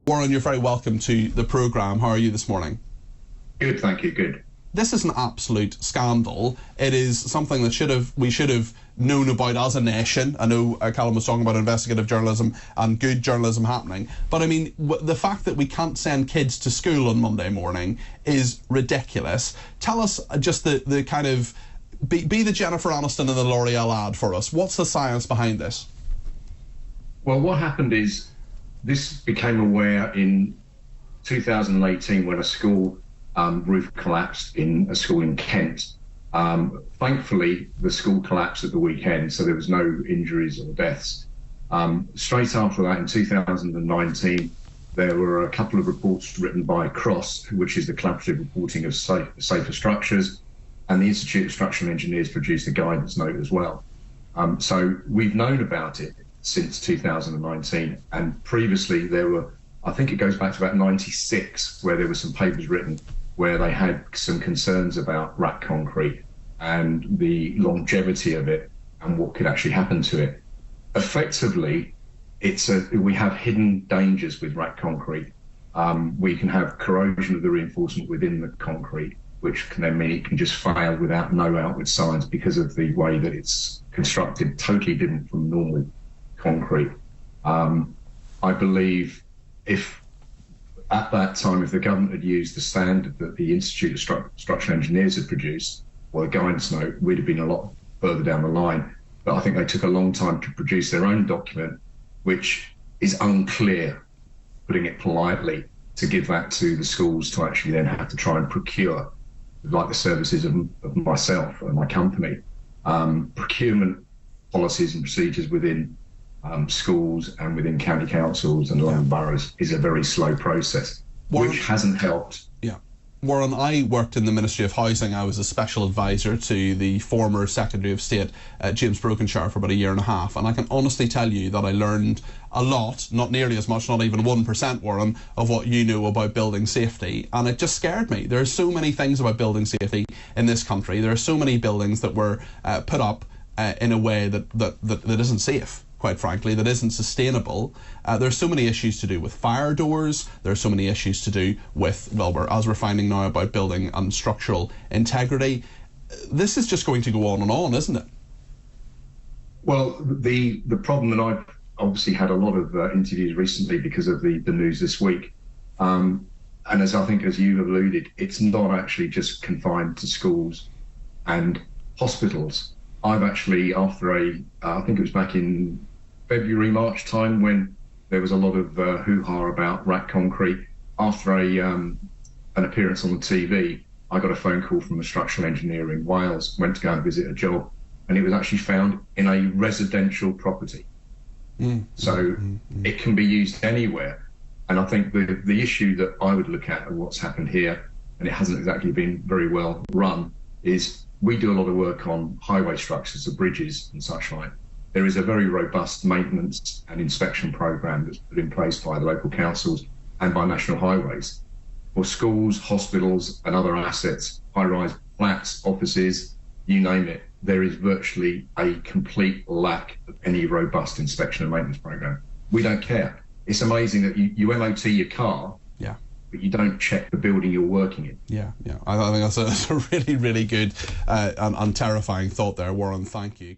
Warren, you're very welcome to the programme. How are you this morning? Good, thank you, good. This is an absolute scandal. It is something that we should have known about as a nation. I know Callum was talking about investigative journalism and good journalism happening, but I mean, the fact that we can't send kids to school on Monday morning is ridiculous. Tell us just the kind of, be the Jennifer Aniston and the L'Oreal ad for us. What's the science behind this? Well, what happened is this became aware in 2018 when a school roof collapsed in a school in Kent. Thankfully, the school collapsed at the weekend, so there was no injuries or deaths. Straight after that, in 2019, there were a couple of reports written by CROSS, which is the Collaborative Reporting of Safer Structures, and the Institute of Structural Engineers produced a guidance note as well. So we've known about it since 2019, and previously there were, I think it goes back to about 96, where there were some papers written where they had some concerns about RAAC concrete and the longevity of it and what could actually happen to it. Effectively, we have hidden dangers with RAAC concrete. We can have corrosion of the reinforcement within the concrete, which can then mean it can just fail without no outward signs because of the way that it's constructed, totally different from normal concrete. I believe at that time, if the government had used the standard that the Institute of Structural Engineers had produced, or the guidance note, we'd have been a lot further down the line. But I think they took a long time to produce their own document, which is unclear, putting it politely, to give that to the schools to actually then have to try and procure, like the services of myself and my company. Procurement policies and procedures within schools and within county councils and London boroughs is a very slow process, Warren, which hasn't helped. Yeah. Warren, I worked in the Ministry of Housing. I was a special advisor to the former Secretary of State, James Brokenshire, for about 1.5 years, and I can honestly tell you that I learned a lot, not nearly as much, not even 1%, Warren, of what you know about building safety, and it just scared me. There are so many things about building safety in this country. There are so many buildings that were put up in a way that isn't safe, quite frankly, that isn't sustainable. There's so many issues to do with fire doors. There's so many issues to do with, well, as we're finding now, about building and structural integrity. This is just going to go on and on, isn't it? Well, the problem, and I've obviously had a lot of interviews recently because of the news this week. And as I think, as you alluded, it's not actually just confined to schools and hospitals. I've actually, after I think it was back in February, March time, when there was a lot of hoo-ha about RAAC concrete, after an appearance on the TV, I got a phone call from a structural engineer in Wales, went to go and visit a job, and it was actually found in a residential property. So it can be used anywhere. And I think the issue that I would look at what's happened here, and it hasn't exactly been very well run, is we do a lot of work on highway structures, the bridges and such like. There is a very robust maintenance and inspection program that's put in place by the local councils and by National Highways. For schools, hospitals and other assets, high-rise flats, offices, you name it, there is virtually a complete lack of any robust inspection and maintenance program. We don't care. It's amazing that you MOT your car, but you don't check the building you're working in. Yeah. I think that's a really, really good and terrifying thought there, Warren. Thank you.